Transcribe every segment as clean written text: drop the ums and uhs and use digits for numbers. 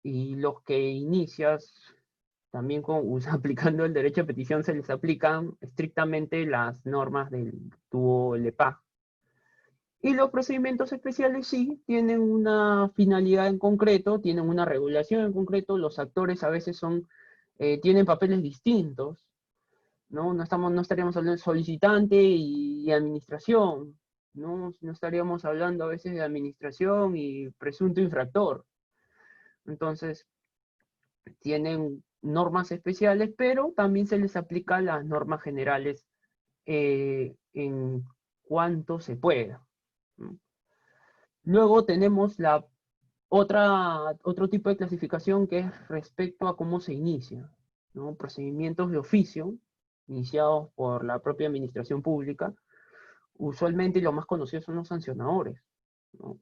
y los que inicias también aplicando el derecho a petición se les aplican estrictamente las normas del tubo LEPA. Y los procedimientos especiales sí tienen una finalidad en concreto, tienen una regulación en concreto, los actores a veces tienen papeles distintos, ¿no? No estaríamos hablando de solicitante y administración, ¿no? No estaríamos hablando a veces de administración y presunto infractor. Entonces, tienen normas especiales, pero también se les aplican las normas generales en cuanto se pueda, ¿no? Luego tenemos otro tipo de clasificación que es respecto a cómo se inicia, ¿no? Procedimientos de oficio, iniciados por la propia administración pública, usualmente los más conocidos son los sancionadores, ¿no?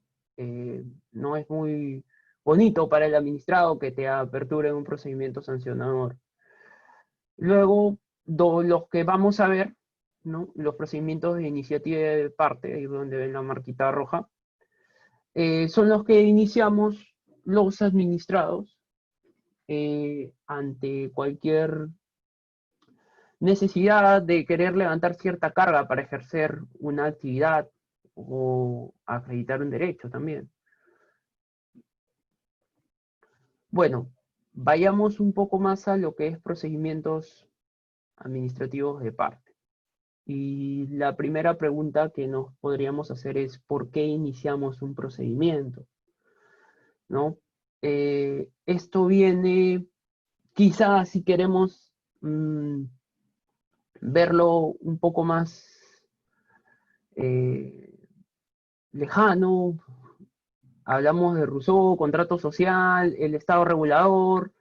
No es muy bonito para el administrado que te aperture un procedimiento sancionador. Luego, los que vamos a ver, ¿no? Los procedimientos de iniciativa de parte, ahí donde ven la marquita roja, son los que iniciamos los administrados ante cualquier necesidad de querer levantar cierta carga para ejercer una actividad o acreditar un derecho también. Bueno, vayamos un poco más a lo que es procedimientos administrativos de parte. Y la primera pregunta que nos podríamos hacer es ¿por qué iniciamos un procedimiento? ¿No? Esto viene, quizás si queremos verlo un poco más eh, lejano, hablamos de Rousseau, contrato social, el Estado regulador,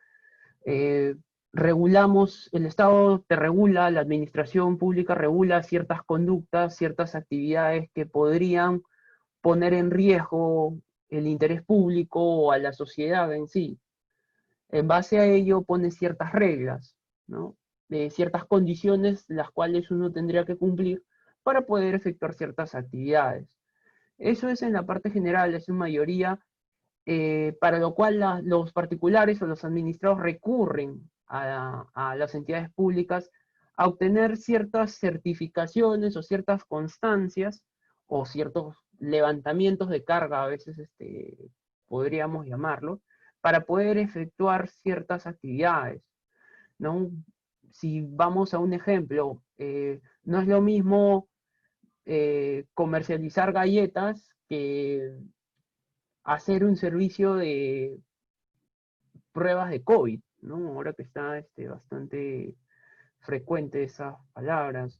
eh, el Estado te regula, la administración pública regula ciertas conductas, ciertas actividades que podrían poner en riesgo el interés público o a la sociedad en sí. En base a ello pone ciertas reglas, ¿no? De ciertas condiciones las cuales uno tendría que cumplir para poder efectuar ciertas actividades. Eso es en la parte general, es en mayoría, para lo cual los particulares o los administrados recurren a las entidades públicas a obtener ciertas certificaciones o ciertas constancias o ciertos levantamientos de carga, a veces podríamos llamarlo, para poder efectuar ciertas actividades, ¿no? Si vamos a un ejemplo, no es lo mismo comercializar galletas que hacer un servicio de pruebas de COVID, ¿no? Ahora que está bastante frecuente esas palabras.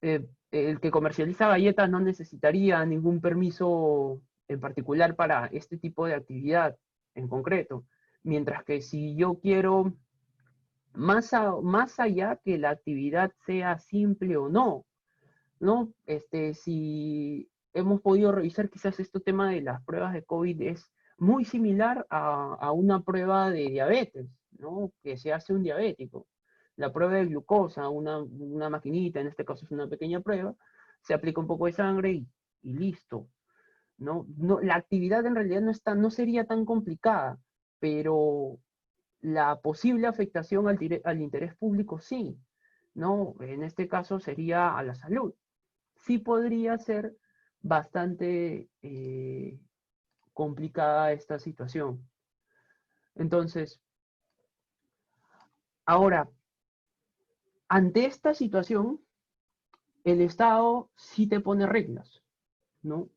El que comercializa galletas no necesitaría ningún permiso en particular para este tipo de actividad en concreto. Mientras que si yo quiero, más allá que la actividad sea simple o no, ¿no? Si hemos podido revisar quizás este tema de las pruebas de COVID es muy similar a una prueba de diabetes, ¿no? Que se hace un diabético. La prueba de glucosa, una maquinita, en este caso es una pequeña prueba, se aplica un poco de sangre y listo, ¿no? La actividad en realidad no sería tan complicada, pero la posible afectación al interés público sí, ¿no? En este caso sería a la salud. Sí podría ser bastante complicada esta situación. Entonces, ahora, ante esta situación, el Estado sí te pone reglas, ¿no?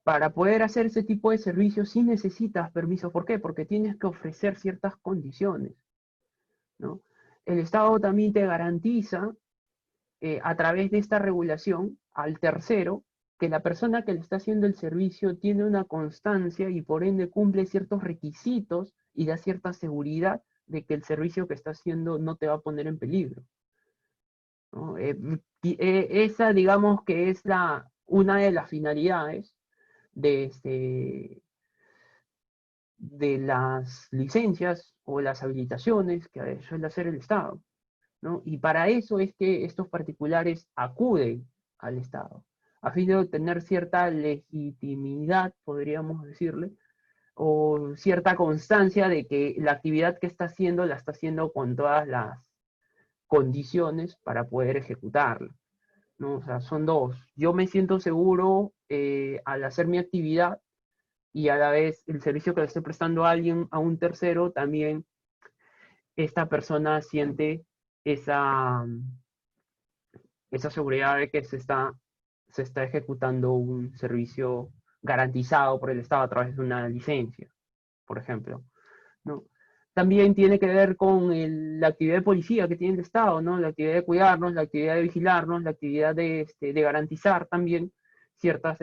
Para poder hacer ese tipo de servicios sí necesitas permiso. ¿Por qué? Porque tienes que ofrecer ciertas condiciones, ¿no? El Estado también te garantiza, a través de esta regulación, al tercero, que la persona que le está haciendo el servicio tiene una constancia y por ende cumple ciertos requisitos y da cierta seguridad de que el servicio que está haciendo no te va a poner en peligro, ¿no? Esa, digamos, que es una de las finalidades de, de las licencias o las habilitaciones que suele hacer el Estado, ¿no? Y para eso es que estos particulares acuden al Estado, a fin de obtener cierta legitimidad, podríamos decirle, o cierta constancia de que la actividad que está haciendo la está haciendo con todas las condiciones para poder ejecutarla, ¿no? O sea, son dos. Yo me siento seguro al hacer mi actividad y a la vez el servicio que le estoy prestando a alguien, a un tercero, también esta persona siente esa, esa seguridad de que se está ejecutando un servicio garantizado por el Estado a través de una licencia, por ejemplo, ¿no? También tiene que ver con la actividad de policía que tiene el Estado, ¿no? La actividad de cuidarnos, la actividad de vigilarnos, la actividad de garantizar también ciertas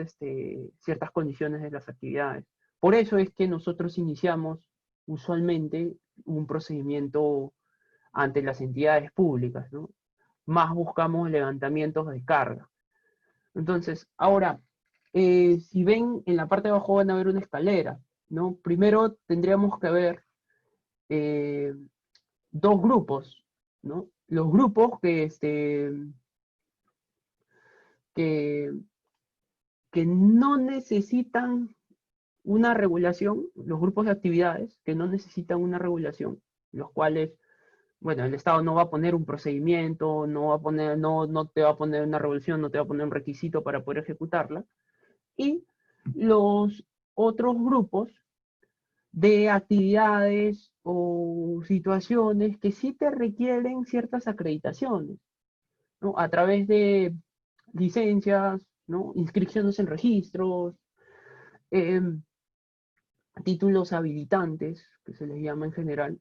condiciones de las actividades. Por eso es que nosotros iniciamos usualmente un procedimiento ante las entidades públicas, ¿no? Más buscamos levantamientos de carga. Entonces, ahora, si ven en la parte de abajo van a ver una escalera, ¿no? Primero tendríamos que ver eh, dos grupos, ¿no? Los grupos que, que no necesitan una regulación, los grupos de actividades que no necesitan una regulación, los cuales, bueno, el Estado no va a poner un procedimiento, no va a poner, no te va a poner una regulación, no te va a poner un requisito para poder ejecutarla, y los otros grupos de actividades o situaciones que sí te requieren ciertas acreditaciones, ¿no? A través de licencias, ¿no? Inscripciones en registros, eh, títulos habilitantes, que se les llama en general.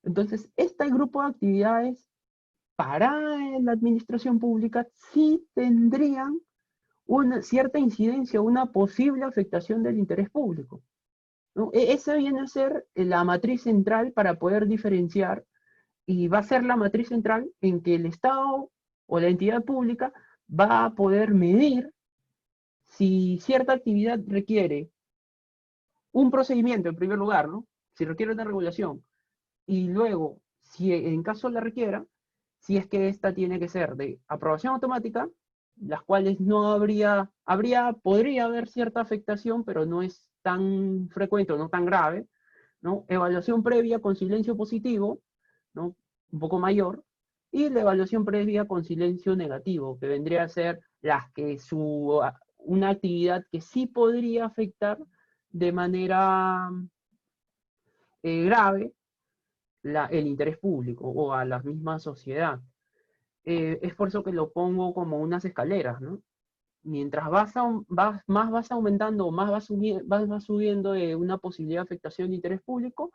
Entonces, este grupo de actividades para la administración pública sí tendrían una cierta incidencia, una posible afectación del interés público, ¿no? Esa viene a ser la matriz central para poder diferenciar, y va a ser la matriz central en que el Estado o la entidad pública va a poder medir si cierta actividad requiere un procedimiento en primer lugar, ¿no? Si requiere una regulación, y luego, si en caso la requiera, si es que esta tiene que ser de aprobación automática, las cuales no podría haber cierta afectación, pero no es tan frecuente o no tan grave, ¿no? Evaluación previa con silencio positivo, ¿no? Un poco mayor, y la evaluación previa con silencio negativo, que vendría a ser una actividad que sí podría afectar de manera grave el interés público o a la misma sociedad. Es por eso que lo pongo como unas escaleras, ¿no? Mientras más vas aumentando o más vas subiendo una posibilidad de afectación de interés público,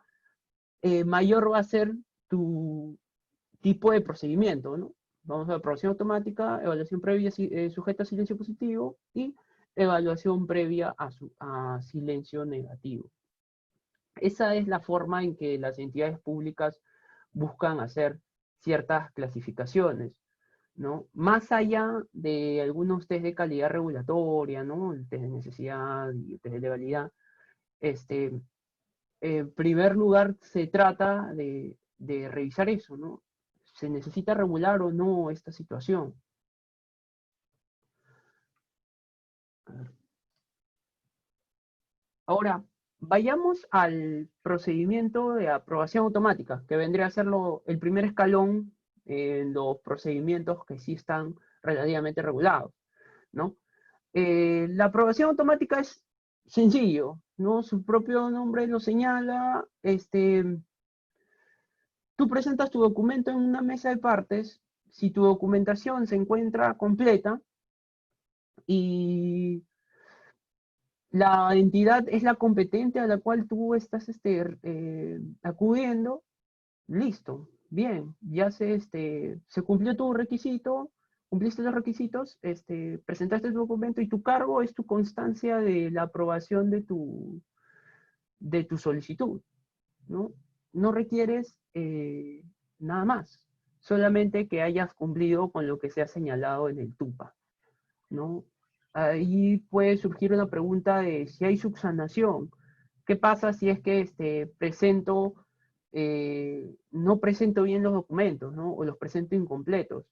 mayor va a ser tu tipo de procedimiento, ¿no? Vamos a ver, aprobación automática, evaluación previa sujeta a silencio positivo y evaluación previa a silencio negativo. Esa es la forma en que las entidades públicas buscan hacer ciertas clasificaciones, ¿no? Más allá de algunos test de calidad regulatoria, ¿no? El test de necesidad y el test de legalidad, en primer lugar se trata de revisar eso, ¿no? ¿Se necesita regular o no esta situación? Ahora, vayamos al procedimiento de aprobación automática, que vendría a ser el primer escalón en los procedimientos que sí están relativamente regulados, ¿no? La aprobación automática es sencillo, ¿no? Su propio nombre lo señala. Tú presentas tu documento en una mesa de partes. Si tu documentación se encuentra completa y la entidad es la competente a la cual tú estás acudiendo, listo, bien, ya se cumplió tu requisito, cumpliste los requisitos, presentaste tu documento y tu cargo es tu constancia de la aprobación de tu solicitud, ¿no? No requieres nada más, solamente que hayas cumplido con lo que se ha señalado en el TUPA, ¿no? Ahí puede surgir una pregunta de si hay subsanación. ¿Qué pasa si es que no presento bien los documentos, ¿no? O los presento incompletos?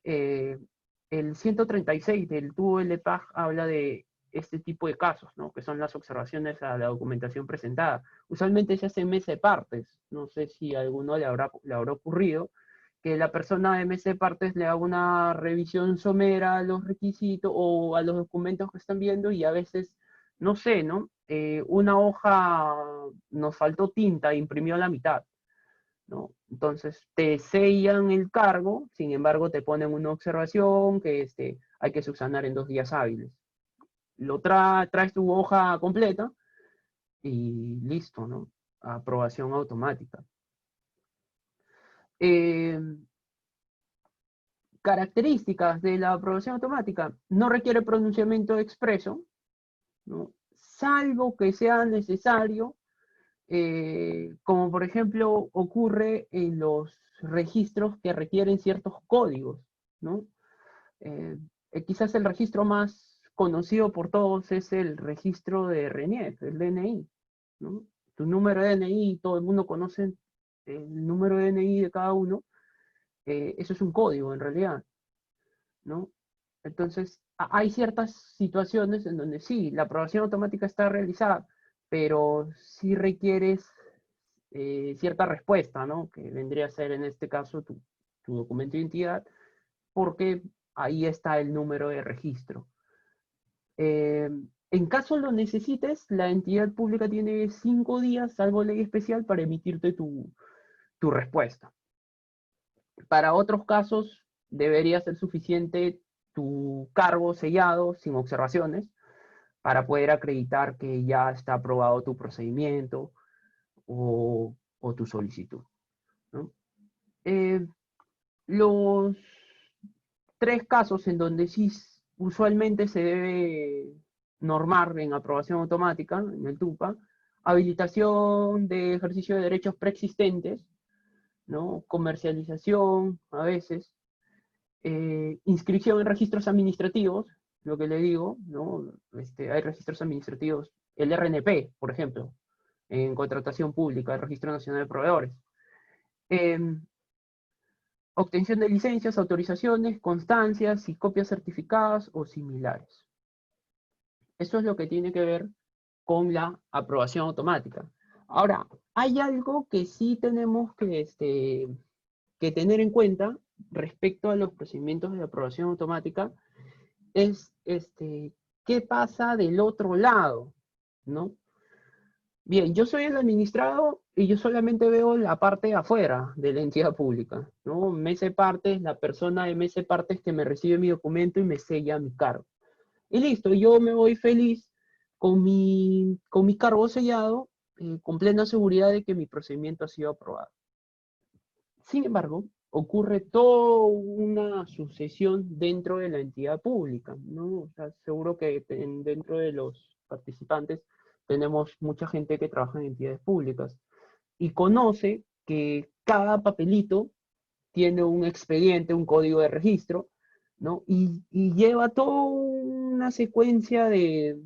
Eh, el 136 del TUO LPAG habla de este tipo de casos, ¿no? Que son las observaciones a la documentación presentada. Usualmente se hace en mesa de partes. No sé si a alguno le habrá ocurrido que la persona de mesa de partes le haga una revisión somera a los requisitos o a los documentos que están viendo y a veces, no sé, ¿no? Una hoja nos faltó tinta, imprimió la mitad, ¿no? Entonces te sellan el cargo, sin embargo te ponen una observación que hay que subsanar en 2 días hábiles. Traes tu hoja completa y listo, ¿no? Aprobación automática. Eh, Características de la aprobación automática: no requiere pronunciamiento expreso, ¿no? Salvo que sea necesario, como por ejemplo ocurre en los registros que requieren ciertos códigos, ¿no? Eh, Quizás el registro más conocido por todos es el registro de RENIEC, el DNI, ¿no? Tu número de DNI, todo el mundo conoce el número de DNI de cada uno, eso es un código en realidad, ¿no? Entonces, hay ciertas situaciones en donde sí, la aprobación automática está realizada, pero sí requieres cierta respuesta, ¿no? Que vendría a ser en este caso tu documento de identidad, porque ahí está el número de registro. En caso lo necesites, la entidad pública tiene 5 días, salvo ley especial, para emitirte tu respuesta. Para otros casos, debería ser suficiente tu cargo sellado, sin observaciones, para poder acreditar que ya está aprobado tu procedimiento o tu solicitud, ¿no? Los 3 casos en donde sí usualmente se debe normar en aprobación automática, en el TUPA: habilitación de ejercicio de derechos preexistentes, ¿no? Comercialización, a veces, inscripción en registros administrativos, lo que le digo, ¿no? Hay registros administrativos, el RNP, por ejemplo, en contratación pública, el Registro Nacional de Proveedores. Eh, Obtención de licencias, autorizaciones, constancias y copias certificadas o similares. Eso es lo que tiene que ver con la aprobación automática. Ahora, hay algo que sí tenemos que tener en cuenta respecto a los procedimientos de aprobación automática, es qué pasa del otro lado, ¿no? Bien, yo soy el administrado y yo solamente veo la parte de afuera de la entidad pública, ¿no? Mese partes, la persona de mese partes que me recibe mi documento y me sella mi cargo. Y listo, yo me voy feliz con mi cargo sellado, con plena seguridad de que mi procedimiento ha sido aprobado. Sin embargo, ocurre toda una sucesión dentro de la entidad pública, ¿no? O sea, seguro que dentro de los participantes tenemos mucha gente que trabaja en entidades públicas y conoce que cada papelito tiene un expediente, un código de registro, ¿no? Y lleva toda una secuencia de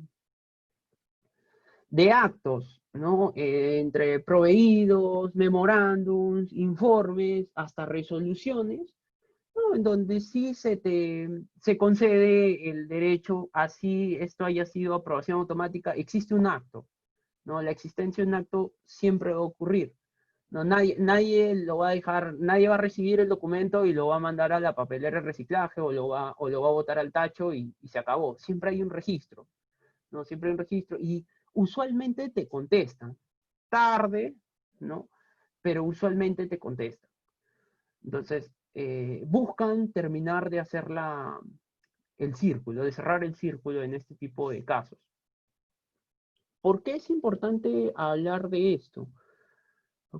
actos, ¿no? Entre proveídos, memorándums, informes, hasta resoluciones, ¿no? En donde sí se concede el derecho, así esto haya sido aprobación automática, existe un acto, ¿no? La existencia de un acto siempre va a ocurrir. No, nadie lo va a dejar, nadie va a recibir el documento y lo va a mandar a la papelera de reciclaje o lo va a botar al tacho y se acabó. Siempre hay un registro, ¿no? Siempre hay un registro y usualmente te contestan. Tarde, ¿no? Pero usualmente te contestan. Entonces, buscan terminar de hacer el círculo, de cerrar el círculo en este tipo de casos. ¿Por qué es importante hablar de esto?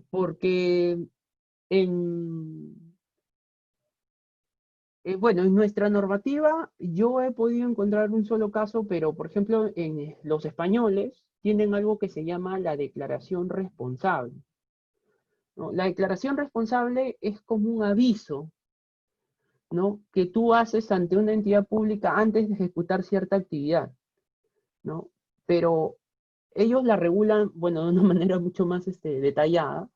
Porque en, bueno, en nuestra normativa yo he podido encontrar un solo caso, pero por ejemplo en los españoles tienen algo que se llama la declaración responsable, ¿no? La declaración responsable es como un aviso, ¿no? Que tú haces ante una entidad pública antes de ejecutar cierta actividad, ¿no? Pero ellos la regulan, bueno, de una manera mucho más detallada,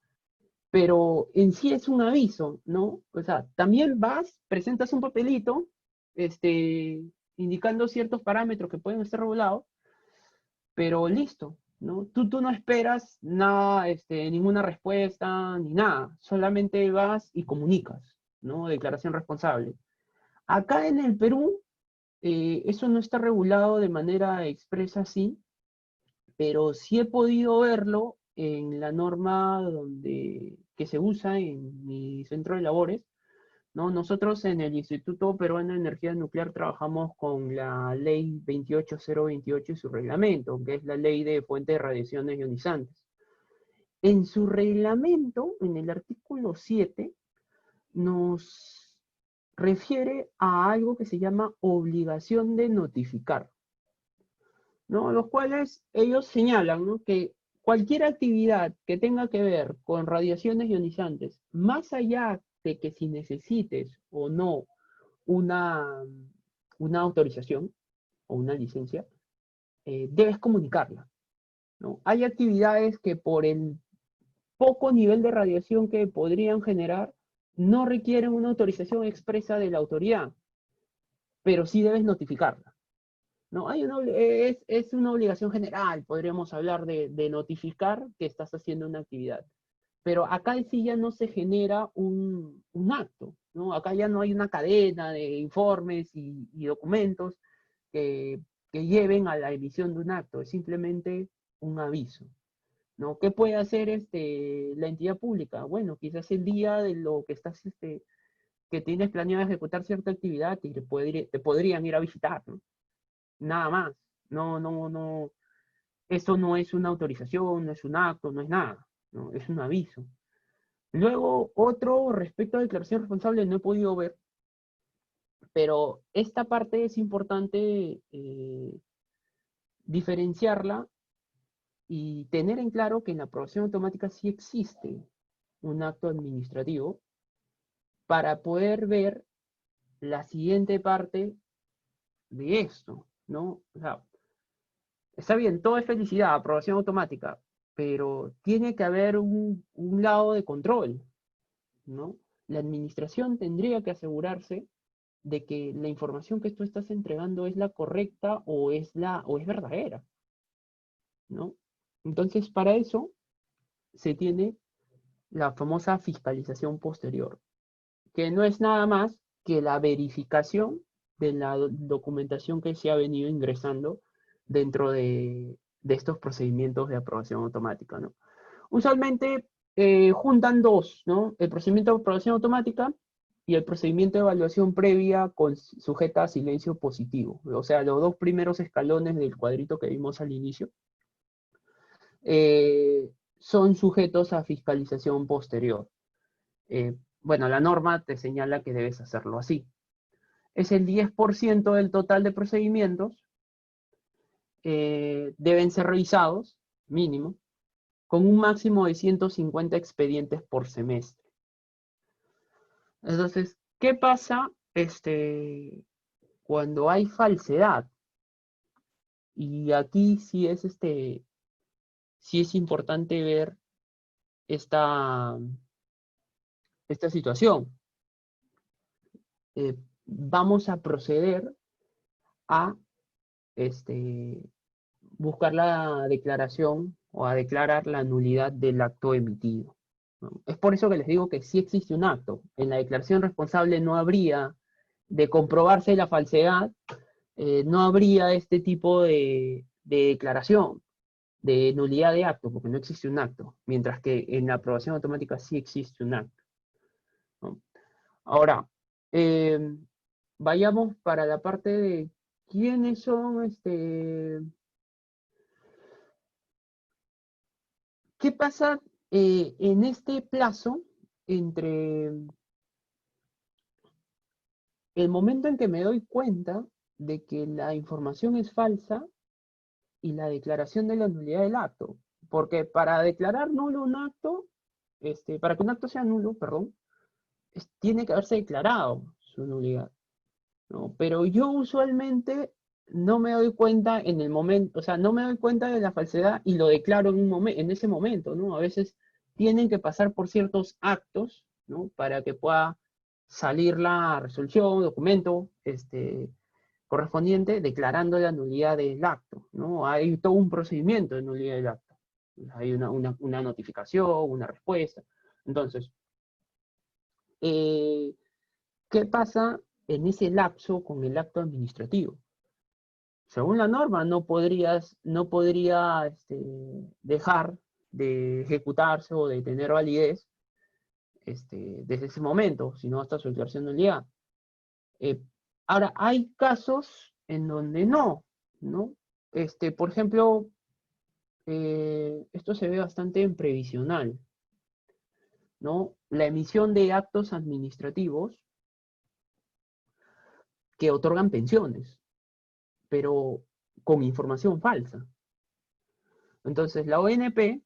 pero en sí es un aviso, ¿no? O sea, también vas, presentas un papelito, este, indicando ciertos parámetros que pueden estar regulados, pero listo, ¿no? Tú no esperas nada, ninguna respuesta ni nada, solamente vas y comunicas, ¿no? Declaración responsable. Acá en el Perú, eso no está regulado de manera expresa, sí, pero sí he podido verlo en la norma que se usa en mi centro de labores, ¿no? Nosotros en el Instituto Peruano de Energía Nuclear trabajamos con la ley 28028 y su reglamento, que es la ley de fuentes de radiaciones ionizantes. En su reglamento, en el artículo 7, nos refiere a algo que se llama obligación de notificar, ¿no? Los cuales ellos señalan, ¿no?, que cualquier actividad que tenga que ver con radiaciones ionizantes, más allá de que si necesites o no una, una autorización o una licencia, debes comunicarla, ¿no? Hay actividades que por el poco nivel de radiación que podrían generar, no requieren una autorización expresa de la autoridad, pero sí debes notificarla, ¿no? Es una obligación general, podríamos hablar de notificar que estás haciendo una actividad. Pero acá sí ya no se genera un acto, ¿no? Acá ya no hay una cadena de informes y documentos que, que lleven a la emisión de un acto, es simplemente un aviso, ¿no? ¿Qué puede hacer la entidad pública? Bueno, quizás el día de lo que estás, que tienes planeado ejecutar cierta actividad, te podrían ir a visitar, ¿no? Nada más. No, eso no es una autorización, no es un acto, no es nada, ¿no? Es un aviso. Luego, otro respecto a declaración responsable no he podido ver, pero esta parte es importante diferenciarla y tener en claro que en la aprobación automática sí existe un acto administrativo para poder ver la siguiente parte de esto, ¿no? O sea, está bien, todo es felicidad, aprobación automática, pero tiene que haber un lado de control, ¿no? La administración tendría que asegurarse de que la información que tú estás entregando es la correcta o es verdadera, ¿no? Entonces, para eso se tiene la famosa fiscalización posterior, que no es nada más que la verificación de la documentación que se ha venido ingresando dentro de estos procedimientos de aprobación automática, ¿no? Usualmente juntan dos, ¿no? El procedimiento de aprobación automática y el procedimiento de evaluación previa sujeta a silencio positivo. O sea, los dos primeros escalones del cuadrito que vimos al inicio son sujetos a fiscalización posterior. Bueno, la norma te señala que debes hacerlo así. Es el 10% del total de procedimientos, deben ser revisados, mínimo, con un máximo de 150 expedientes por semestre. Entonces, ¿qué pasa cuando hay falsedad? Y aquí sí es importante ver esta, esta situación. Vamos a proceder a buscar la declaración o a declarar la nulidad del acto emitido, ¿no? Es por eso que les digo que sí existe un acto. En la declaración responsable no habría, de comprobarse la falsedad, no habría este tipo de declaración de nulidad de acto, porque no existe un acto, mientras que en la aprobación automática sí existe un acto, ¿no? Ahora, eh, vayamos para la parte de quiénes son, ¿qué pasa en este plazo entre el momento en que me doy cuenta de que la información es falsa y la declaración de la nulidad del acto? Porque para declarar nulo un acto, para que un acto sea nulo, perdón, tiene que haberse declarado su nulidad, ¿no? Pero yo usualmente no me doy cuenta en el momento, o sea, no me doy cuenta de la falsedad y lo declaro en ese momento, ¿no? A veces tienen que pasar por ciertos actos, ¿no? Para que pueda salir la resolución, documento, correspondiente declarando la nulidad del acto, ¿no? Hay todo un procedimiento de nulidad del acto. Hay una notificación, una respuesta. Entonces, ¿qué pasa en ese lapso con el acto administrativo? Según la norma, no podría dejar de ejecutarse o de tener validez desde ese momento, sino hasta su declaración de nulidad. Eh, Ahora, hay casos en donde ¿no? Por ejemplo, esto se ve bastante en previsional, ¿no? La emisión de actos administrativos que otorgan pensiones, pero con información falsa. Entonces, la ONP,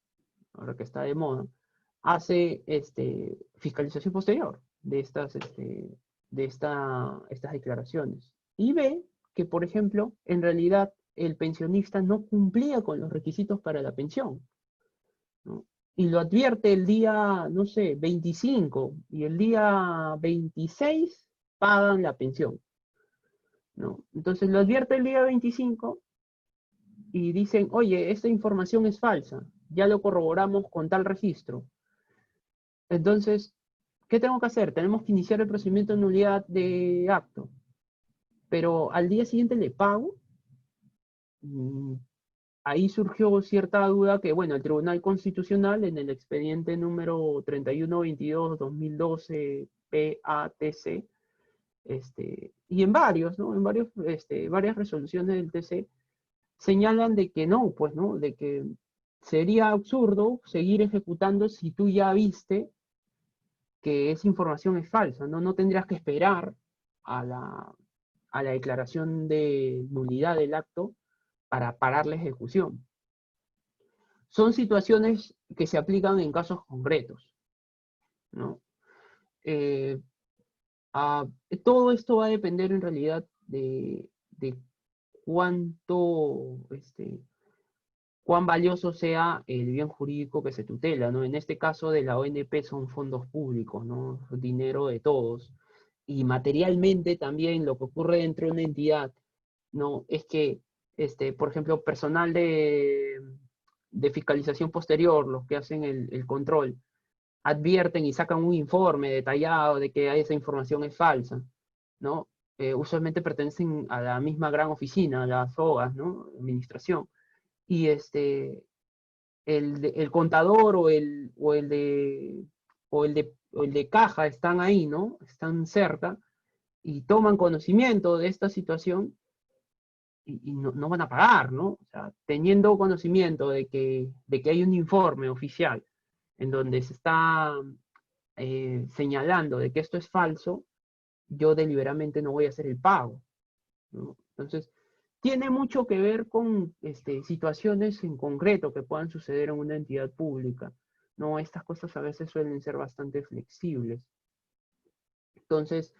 ahora que está de moda, hace fiscalización posterior de estas declaraciones y ve que, por ejemplo, en realidad el pensionista no cumplía con los requisitos para la pensión, ¿no? Y lo advierte el día, no sé, 25 y el día 26 pagan la pensión, ¿no? Entonces lo advierte el día 25 y dicen, oye, esta información es falsa, ya lo corroboramos con tal registro. Entonces, ¿qué tengo que hacer? Tenemos que iniciar el procedimiento de nulidad de acto, pero al día siguiente le pago. Mm, Ahí surgió cierta duda que, bueno, el Tribunal Constitucional en el expediente número 3122-2012 PATC, y en varios, ¿no? En varias resoluciones del TC, señalan de que no, pues, ¿no? De que sería absurdo seguir ejecutando si tú ya viste que esa información es falsa, ¿no? No tendrías que esperar a la declaración de nulidad del acto para parar la ejecución. Son situaciones que se aplican en casos concretos, ¿no? Eh, a, Todo esto va a depender en realidad de cuánto, cuán valioso sea el bien jurídico que se tutela, ¿no? En este caso de la ONP son fondos públicos, ¿no? Dinero de todos. Y materialmente también lo que ocurre dentro de una entidad, ¿no? Es que, por ejemplo, personal de fiscalización posterior, los que hacen el control, advierten y sacan un informe detallado de que esa información es falsa, ¿no? Usualmente pertenecen a la misma gran oficina, a las OAS, ¿no? Administración. Y el contador o el de caja están ahí, ¿no? Están cerca y toman conocimiento de esta situación y no van a pagar, ¿no? O sea, teniendo conocimiento de que hay un informe oficial en donde se está señalando de que esto es falso, yo deliberadamente no voy a hacer el pago, ¿no? Entonces, tiene mucho que ver con situaciones en concreto que puedan suceder en una entidad pública, ¿no? Estas cosas a veces suelen ser bastante flexibles. Entonces,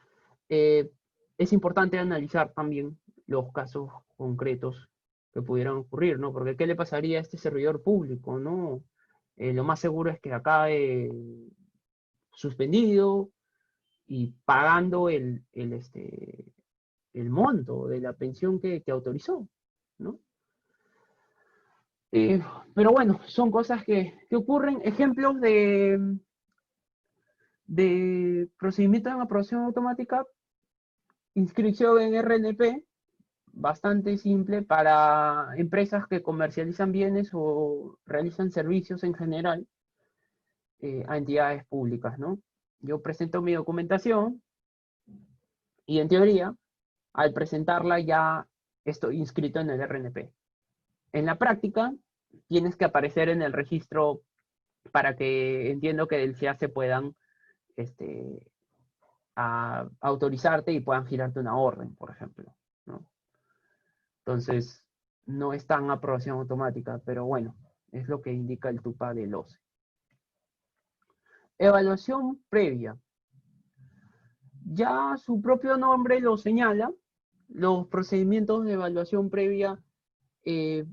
eh, es importante analizar también los casos concretos que pudieran ocurrir, ¿no? Porque ¿qué le pasaría a este servidor público, ¿no? Lo más seguro es que acabe suspendido y pagando el monto de la pensión que autorizó, ¿no? Eh, pero bueno, son cosas que ocurren. Ejemplos de procedimientos en aprobación automática, inscripción en RNP, bastante simple para empresas que comercializan bienes o realizan servicios en general a entidades públicas, ¿no? Yo presento mi documentación y en teoría, al presentarla ya estoy inscrito en el RNP. En la práctica, tienes que aparecer en el registro para que entiendo que del CEA se puedan autorizarte y puedan girarte una orden, por ejemplo, ¿no? Entonces, no es tan aprobación automática, pero bueno, es lo que indica el TUPA del OCE. Evaluación previa. Ya su propio nombre lo señala, los procedimientos de evaluación previa eh,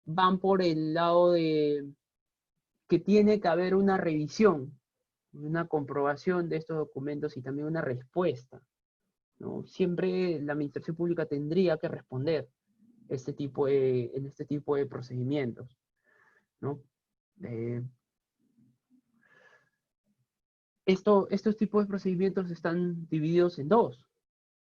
van por el lado de que tiene que haber una revisión, una comprobación de estos documentos y también una respuesta, ¿no? Siempre la administración pública tendría que responder en este tipo de procedimientos, ¿no? Eh, estos tipos de procedimientos están divididos en dos,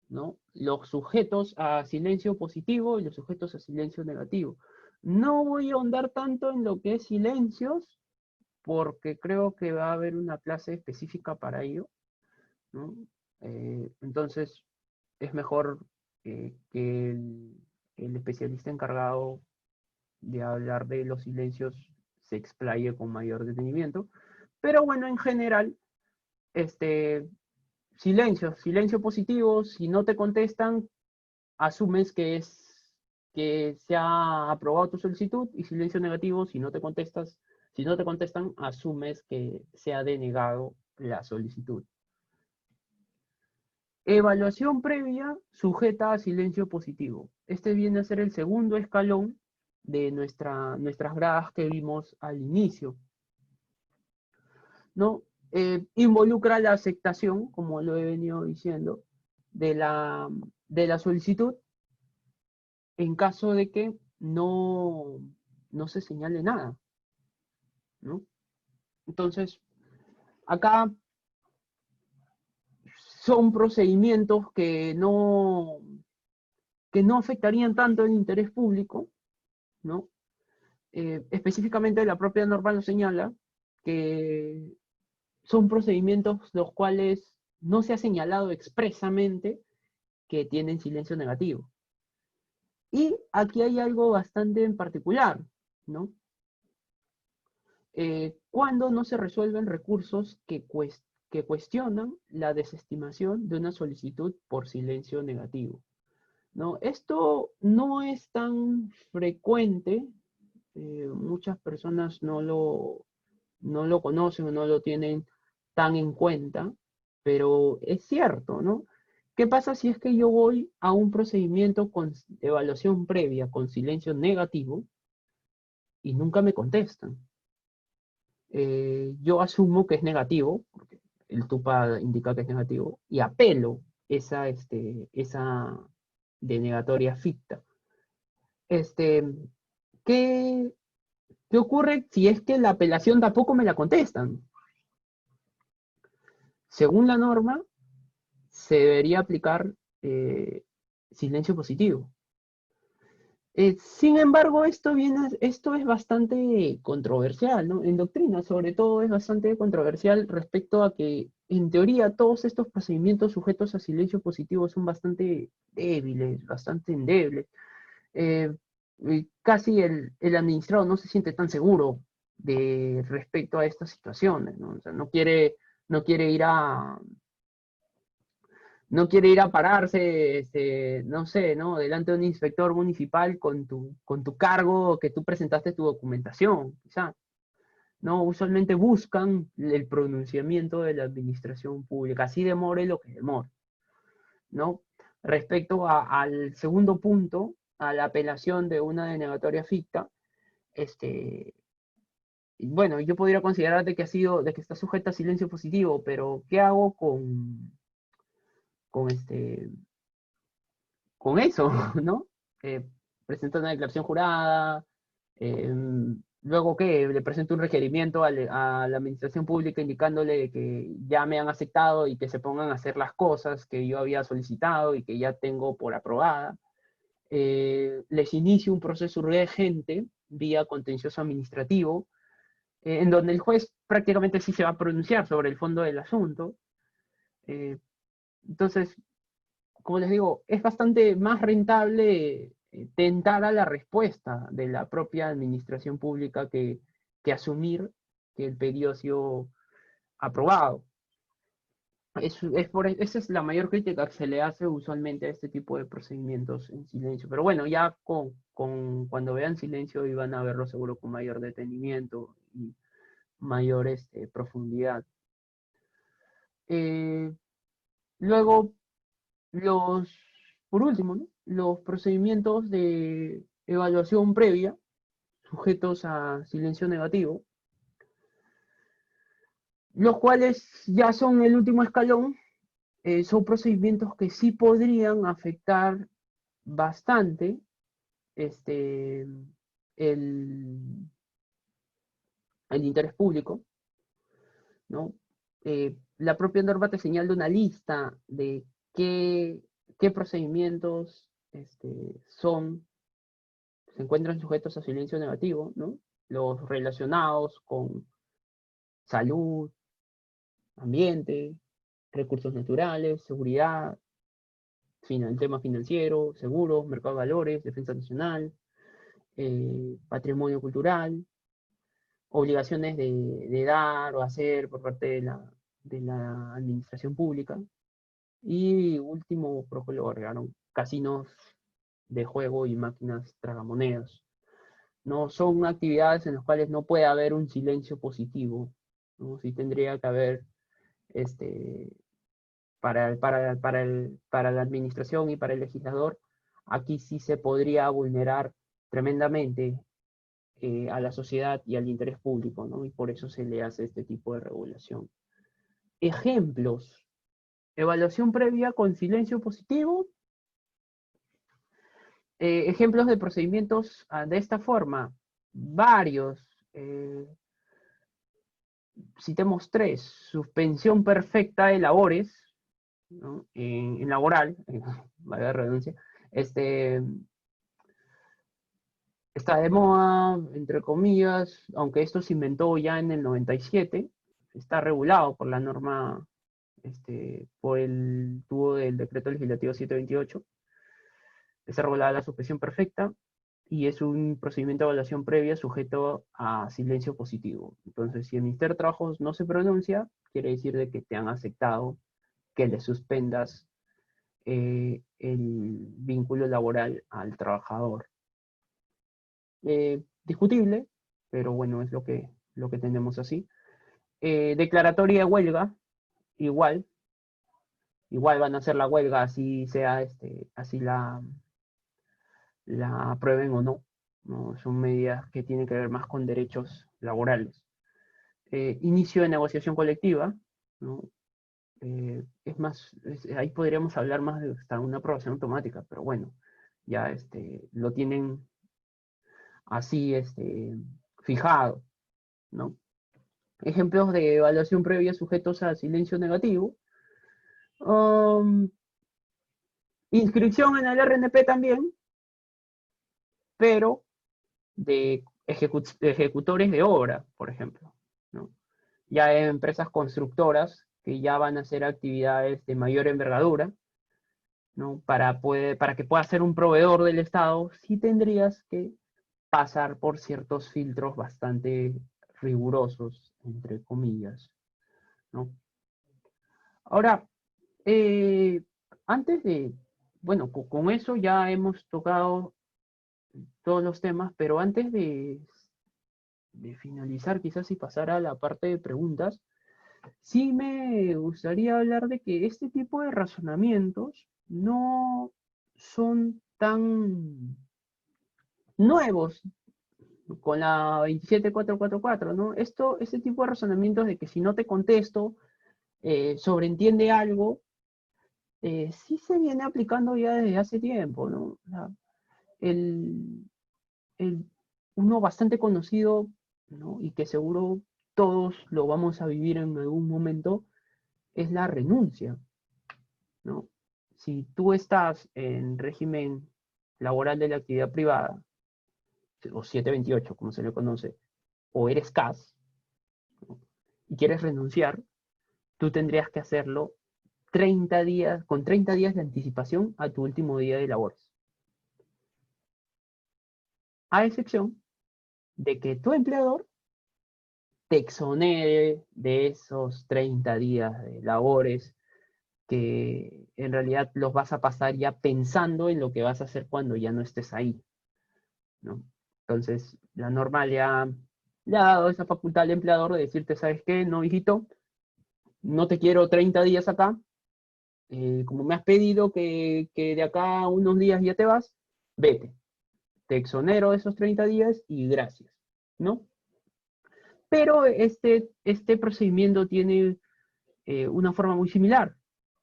¿no? Los sujetos a silencio positivo y los sujetos a silencio negativo. No voy a ahondar tanto en lo que es silencios, porque creo que va a haber una clase específica para ello, ¿no? Entonces, es mejor que el especialista encargado de hablar de los silencios se explaye con mayor detenimiento. Pero bueno, en general, este, silencio positivo, si no te contestan, asumes que se ha aprobado tu solicitud, y silencio negativo, si no te contestan, asumes que se ha denegado la solicitud. Evaluación previa sujeta a silencio positivo. Este viene a ser el segundo escalón de nuestras gradas que vimos al inicio, ¿no? Involucra la aceptación, como lo he venido diciendo, de la solicitud en caso de que no se señale nada, ¿no? Entonces, acá son procedimientos que no afectarían tanto el interés público, ¿no? Específicamente la propia norma lo señala, que son procedimientos los cuales no se ha señalado expresamente que tienen silencio negativo. Y aquí hay algo bastante en particular, ¿no? Cuando no se resuelven recursos que cuestionan la desestimación de una solicitud por silencio negativo, ¿no? Esto no es tan frecuente, muchas personas no lo conocen o no lo tienen tan en cuenta, pero es cierto, ¿no? ¿Qué pasa si es que yo voy a un procedimiento con evaluación previa con silencio negativo y nunca me contestan? Yo asumo que es negativo, porque el TUPA indica que es negativo, y apelo esa denegatoria ficta. Este, ¿qué, ¿Qué ocurre si es que la apelación tampoco me la contestan? Según la norma, se debería aplicar silencio positivo. Sin embargo, esto es bastante controversial, ¿no? En doctrina, sobre todo, es bastante controversial respecto a que, en teoría, todos estos procedimientos sujetos a silencio positivo son bastante débiles, bastante endebles. Casi el administrado no se siente tan seguro respecto a estas situaciones, ¿no? O sea, no quiere ir a, no quiere ir a pararse, no sé, ¿no? Delante de un inspector municipal con tu cargo, que tú presentaste tu documentación, quizá, ¿no? Usualmente buscan el pronunciamiento de la administración pública, así demore lo que demore, ¿no? Respecto al segundo punto, a la apelación de una denegatoria ficta, este, bueno, yo podría considerar de que está sujeta a silencio positivo, pero ¿qué hago con con eso, ¿no? Eh, Presento una declaración jurada, eh, luego que le presento un requerimiento a la administración pública indicándole que ya me han aceptado y que se pongan a hacer las cosas que yo había solicitado y que ya tengo por aprobada. Les inicio un proceso urgente vía contencioso administrativo, en donde el juez prácticamente sí se va a pronunciar sobre el fondo del asunto. Eh, entonces, como les digo, es bastante más rentable tentar a la respuesta de la propia administración pública que asumir que el pedido ha sido aprobado. Esa es la mayor crítica que se le hace usualmente a este tipo de procedimientos en silencio. Pero bueno, ya cuando vean silencio y van a verlo seguro con mayor detenimiento y mayor profundidad. Eh, Luego, Los, por último, ¿no? Los procedimientos de evaluación previa, sujetos a silencio negativo, los cuales ya son el último escalón, son procedimientos que sí podrían afectar bastante este, el, el interés público, ¿no? La propia norma te señala una lista de qué procedimientos se encuentran sujetos a silencio negativo, ¿no? Los relacionados con salud, ambiente, recursos naturales, seguridad, tema financiero, seguros, mercado de valores, defensa nacional, patrimonio cultural, obligaciones de dar o hacer por parte de la administración pública. Y último, creo que lo agregaron, casinos de juego y máquinas tragamonedas. No son actividades en las cuales no puede haber un silencio positivo, ¿no? Sí tendría que haber, este, para la administración y para el legislador, aquí sí se podría vulnerar tremendamente a la sociedad y al interés público, ¿no? Y por eso se le hace este tipo de regulación. Ejemplos. Evaluación previa con silencio positivo. Ejemplos de procedimientos de esta forma. Varios. Citemos tres. Suspensión perfecta de labores, ¿no? En laboral, valga la redundancia. Está de moda, entre comillas, aunque esto se inventó ya en el 97, está regulado por la norma, por el tubo del decreto legislativo 728. Está regulada la suspensión perfecta y es un procedimiento de evaluación previa sujeto a silencio positivo. Entonces, si el Ministerio de Trabajo no se pronuncia, quiere decir de que te han aceptado que le suspendas el vínculo laboral al trabajador. Discutible, pero bueno, es lo que tenemos así. Declaratoria de huelga, igual van a hacer la huelga, así sea, así la aprueben o no, ¿no? Son medidas que tienen que ver más con derechos laborales. Inicio de negociación colectiva, ¿no? Es más, ahí podríamos hablar más de hasta una aprobación automática, pero bueno, ya lo tienen así fijado, ¿no? Ejemplos de evaluación previa sujetos a silencio negativo. Um, Inscripción en el RNP también, pero de ejecutores de obra, por ejemplo, ¿no? Ya hay empresas constructoras que ya van a hacer actividades de mayor envergadura, ¿no? Para que pueda ser un proveedor del Estado, sí tendrías que pasar por ciertos filtros bastante rigurosos, entre comillas, ¿no? Ahora, antes de, bueno, con eso ya hemos tocado todos los temas, pero antes de finalizar quizás y pasar a la parte de preguntas, sí me gustaría hablar de que este tipo de razonamientos no son tan nuevos con la 27444, ¿no? Este tipo de razonamientos de que si no te contesto, sobreentiende algo, sí se viene aplicando ya desde hace tiempo, ¿no? O sea, el, el, uno bastante conocido, ¿no? Y que seguro todos lo vamos a vivir en algún momento, es la renuncia, ¿no? Si tú estás en régimen laboral de la actividad privada, o 728, como se le conoce, o eres CAS, ¿no? Y quieres renunciar, tú tendrías que hacerlo 30 días, con 30 días de anticipación a tu último día de labores. A excepción de que tu empleador te exonere de esos 30 días de labores que en realidad los vas a pasar ya pensando en lo que vas a hacer cuando ya no estés ahí, ¿no? Entonces, la norma le ha dado esa facultad al empleador de decirte, ¿sabes qué? No, hijito, no te quiero 30 días acá, como me has pedido que de acá a unos días ya te vas, vete, te exonero esos 30 días y gracias, ¿no? Pero este procedimiento tiene una forma muy similar.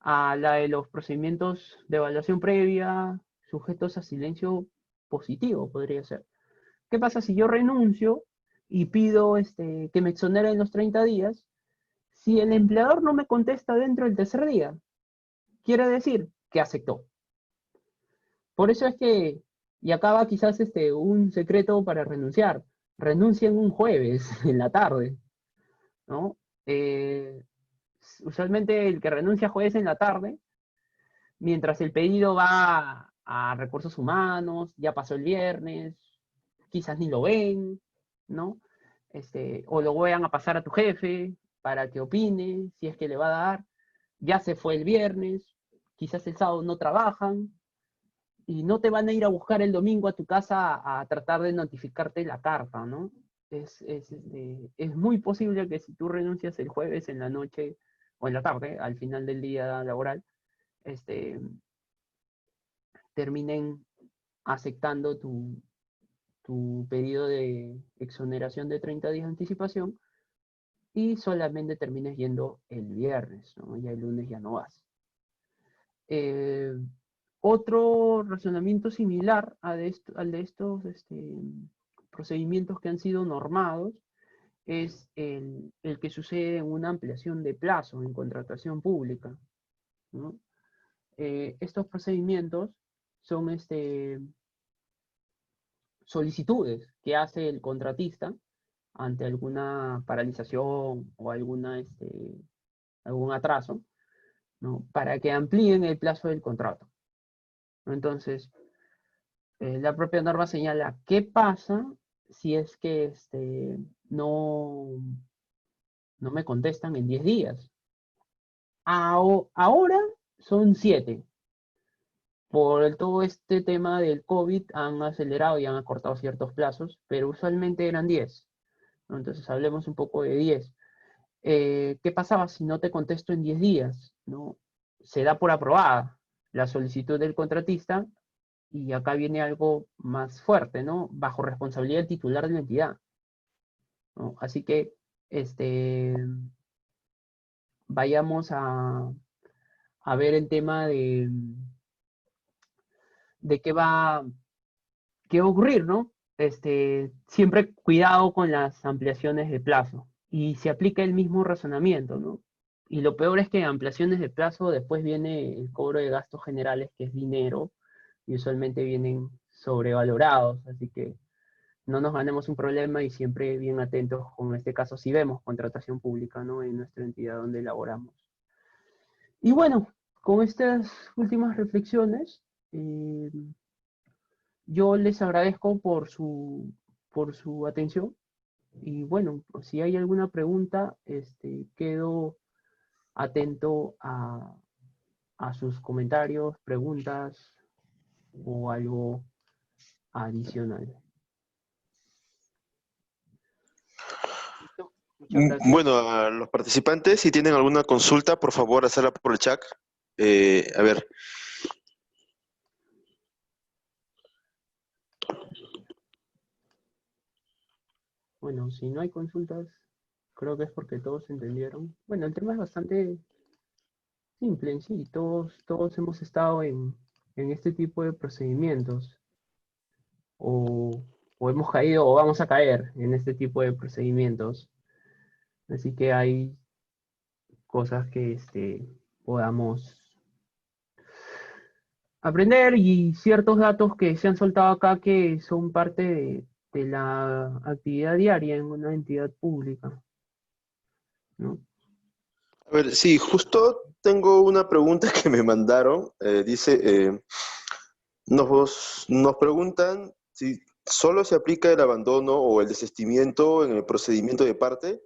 a la de los procedimientos de evaluación previa sujetos a silencio positivo, podría ser. ¿Qué pasa si yo renuncio y pido que me exoneren los 30 días? Si el empleador no me contesta dentro del tercer día, quiere decir que aceptó. Por eso es que, y acaba quizás un secreto para renunciar, renuncien un jueves en la tarde, ¿no? Eh, Usualmente el que renuncia jueves en la tarde, mientras el pedido va a recursos humanos, ya pasó el viernes, quizás ni lo ven, ¿no? O lo vayan a pasar a tu jefe para que opine, si es que le va a dar, ya se fue el viernes, quizás el sábado no trabajan, y no te van a ir a buscar el domingo a tu casa a tratar de notificarte la carta, ¿no? Es muy posible que si tú renuncias el jueves en la noche o en la tarde, al final del día laboral, este, terminen aceptando tu pedido de exoneración de 30 días de anticipación y solamente termines yendo el viernes, ¿no? Ya el lunes ya no vas. Eh, Otro razonamiento similar al de estos procedimientos que han sido normados es el que sucede en una ampliación de plazo en contratación pública, ¿no? Estos procedimientos son solicitudes que hace el contratista ante alguna paralización o algún atraso, ¿no? Para que amplíen el plazo del contrato, ¿no? Entonces, la propia norma señala qué pasa si es que no, no me contestan en 10 días. Ahora son 7. Por todo este tema del COVID han acelerado y han acortado ciertos plazos, pero usualmente eran 10, ¿no? Entonces hablemos un poco de 10. ¿Qué pasaba si no te contesto en 10 días? ¿No? Se da por aprobada la solicitud del contratista y acá viene algo más fuerte, ¿no? Bajo responsabilidad del titular de la entidad, ¿no? Así que, vayamos a ver el tema de qué va a ocurrir, ¿no? Siempre cuidado con las ampliaciones de plazo y se aplica el mismo razonamiento, ¿no? Y lo peor es que en ampliaciones de plazo después viene el cobro de gastos generales, que es dinero, y usualmente vienen sobrevalorados, así que no nos ganemos un problema y siempre bien atentos con este caso si vemos contratación pública, ¿no? En nuestra entidad donde laboramos. Y bueno, con estas últimas reflexiones, eh, yo les agradezco por su atención y bueno, si hay alguna pregunta, quedo atento a sus comentarios, preguntas o algo adicional. ¿Listo? Muchas gracias. Bueno, a los participantes, si tienen alguna consulta, por favor, hacerla por el chat. A ver, Bueno, si no hay consultas, creo que es porque todos entendieron. Bueno, el tema es bastante simple en sí. Todos hemos estado en este tipo de procedimientos. O, o hemos caído o vamos a caer en este tipo de procedimientos. Así que hay cosas que podamos aprender y ciertos datos que se han soltado acá que son parte de la actividad diaria en una entidad pública, ¿no? a ver, sí, justo tengo una pregunta que me mandaron. Dice, nos preguntan si solo se aplica el abandono o el desistimiento en el procedimiento de parte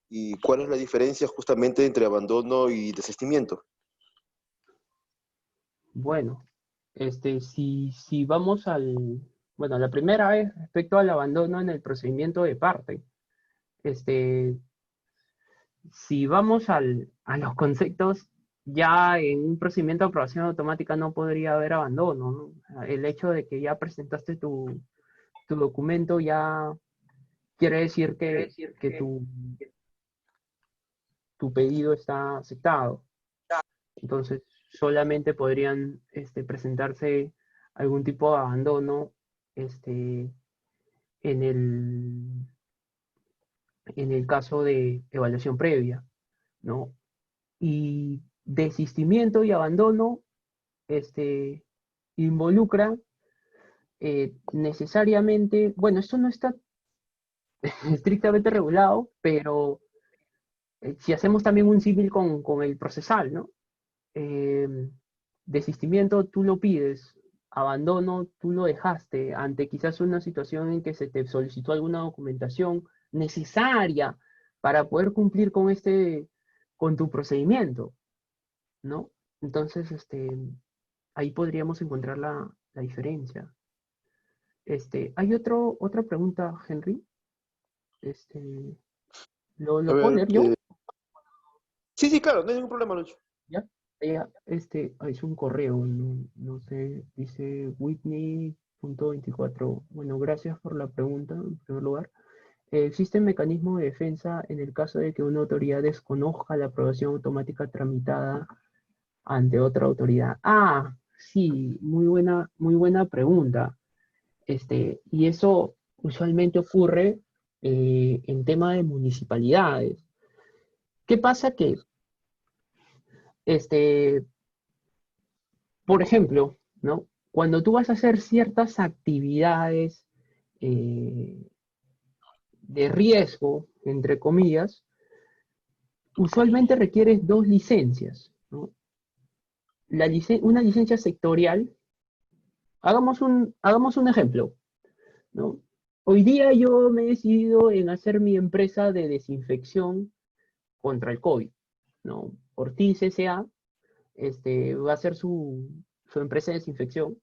y cuál es la diferencia justamente entre abandono y desistimiento. Bueno, si vamos bueno, la primera vez respecto al abandono en el procedimiento de parte, este, si vamos a los conceptos, ya en un procedimiento de aprobación automática no podría haber abandono, ¿no? El hecho de que ya presentaste tu documento ya quiere decir que tu pedido está aceptado. Entonces, solamente podrían presentarse algún tipo de abandono este, en en el caso de evaluación previa, ¿no? Y desistimiento y abandono este, involucra necesariamente, bueno, esto no está estrictamente regulado, pero si hacemos también un símil con el procesal, ¿no? Eh, Desistimiento tú lo pides, abandono tú lo dejaste ante quizás una situación en que se te solicitó alguna documentación necesaria para poder cumplir con con tu procedimiento, ¿no? Entonces, ahí podríamos encontrar la diferencia. Hay otra pregunta, Henry. Este, A ¿lo puedo ver, leer yo? sí, sí, claro, no hay ningún problema, Lucho. ¿Ya? Es un correo, no sé, dice Whitney.24. Bueno, gracias por la pregunta, en primer lugar. ¿Existe mecanismo de defensa en el caso de que una autoridad desconozca la aprobación automática tramitada ante otra autoridad? Ah, sí, muy buena pregunta. Y eso usualmente ocurre en tema de municipalidades. ¿Qué pasa? Que, este, por ejemplo, ¿no? Cuando tú vas a hacer ciertas actividades eh, de riesgo, entre comillas, usualmente requieres dos licencias, ¿no? Una licencia sectorial, hagamos un ejemplo, ¿no? Hoy día yo me he decidido en hacer mi empresa de desinfección contra el COVID, ¿no? Ortiz S.A. Va a ser su empresa de desinfección.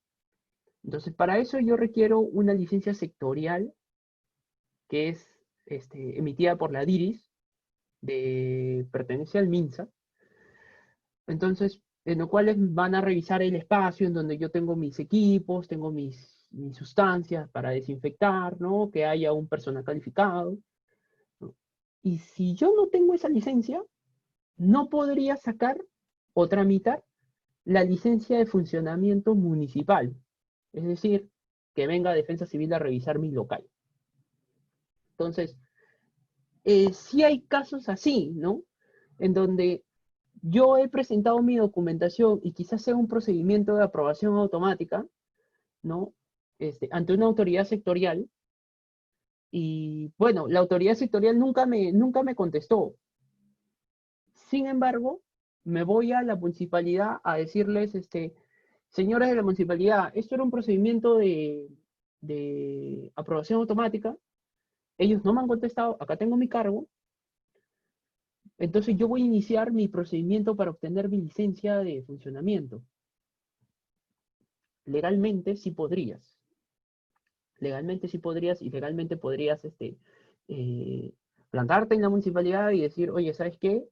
Entonces, para eso yo requiero una licencia sectorial que es emitida por la DIRIS, pertenece al MINSA. Entonces, en lo cual van a revisar el espacio en donde yo tengo mis equipos, tengo mis sustancias para desinfectar, ¿no? Que haya un personal calificado, ¿no? Y si yo no tengo esa licencia, no podría sacar o tramitar la licencia de funcionamiento municipal. Es decir, que venga Defensa Civil a revisar mi local. Entonces, sí hay casos así, ¿no? En donde yo he presentado mi documentación y quizás sea un procedimiento de aprobación automática, ¿no? Ante una autoridad sectorial. Y bueno, la autoridad sectorial nunca me contestó. Sin embargo, me voy a la municipalidad a decirles, señores de la municipalidad, esto era un procedimiento de aprobación automática. Ellos no me han contestado, acá tengo mi cargo. Entonces yo voy a iniciar mi procedimiento para obtener mi licencia de funcionamiento. Legalmente sí podrías. Legalmente sí podrías y legalmente podrías eh, plantarte en la municipalidad y decir, oye, ¿sabes qué?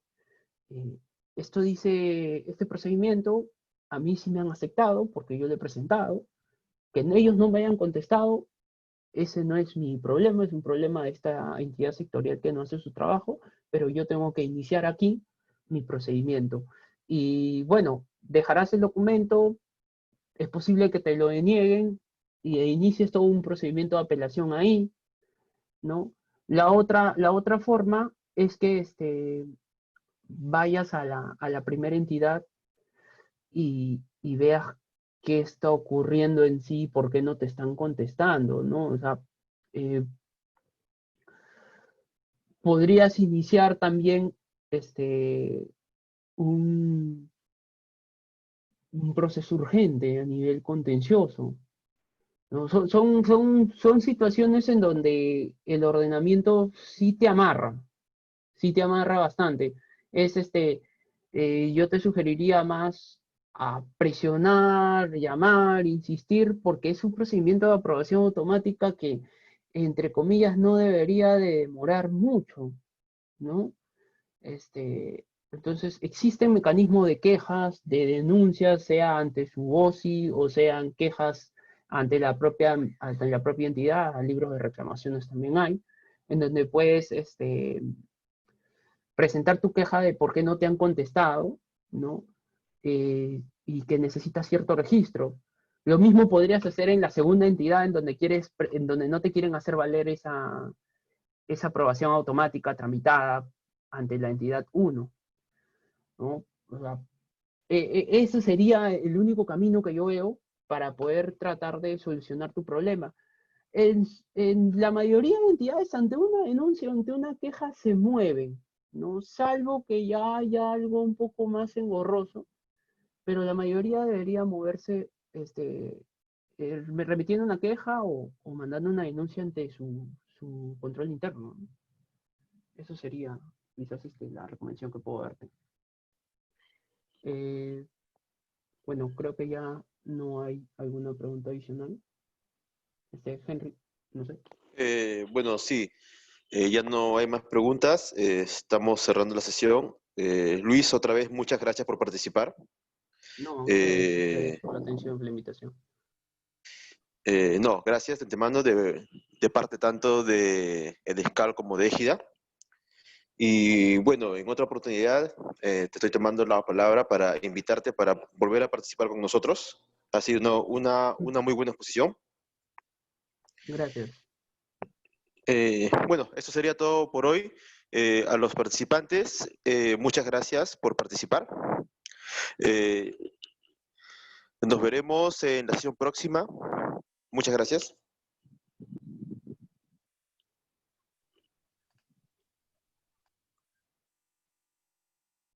Eh, Esto dice, este procedimiento, a mí sí me han aceptado porque yo lo he presentado. Que ellos no me hayan contestado, ese no es mi problema, es un problema de esta entidad sectorial que no hace su trabajo, pero yo tengo que iniciar aquí mi procedimiento. Y bueno, dejarás el documento, es posible que te lo denieguen y inicies todo un procedimiento de apelación ahí, ¿no? La otra forma es que vayas a a la primera entidad y veas qué está ocurriendo en sí, por qué no te están contestando, ¿no? O sea, eh, podrías iniciar también este, un, un proceso urgente a nivel contencioso, ¿no? Son situaciones en donde el ordenamiento sí te amarra bastante. Es yo te sugeriría más a presionar, llamar, insistir, porque es un procedimiento de aprobación automática que, entre comillas, no debería de demorar mucho, ¿no? Entonces, existen mecanismos de quejas, de denuncias, sea ante su OSI o sean quejas ante la propia entidad, libros de reclamaciones también hay, en donde puedes presentar tu queja de por qué no te han contestado, ¿no? y que necesita cierto registro. Lo mismo podrías hacer en la segunda entidad en donde no te quieren hacer valer esa aprobación automática tramitada ante la entidad uno, ¿no? O sea, ese sería el único camino que yo veo para poder tratar de solucionar tu problema. En, en la mayoría de entidades, ante una denuncia, ante una queja, se mueven, ¿no? Salvo que ya haya algo un poco más engorroso, pero la mayoría debería moverse remitiendo una queja o mandando una denuncia ante su control interno, ¿no? Eso sería quizás la recomendación que puedo darte. Eh, bueno, creo que ya no hay alguna pregunta adicional. Henry, no sé. Bueno, sí, ya no hay más preguntas. Estamos cerrando la sesión. Luis, otra vez, muchas gracias por participar. No, a ustedes Eh, por la atención, por la invitación. no, gracias de antemano de parte tanto de Edescal como de Égida. Y bueno, en otra oportunidad te estoy tomando la palabra para invitarte para volver a participar con nosotros. Ha sido una muy buena exposición. Gracias. Bueno, eso sería todo por hoy. A los participantes, muchas gracias por participar. Nos veremos en la sesión próxima. Muchas gracias.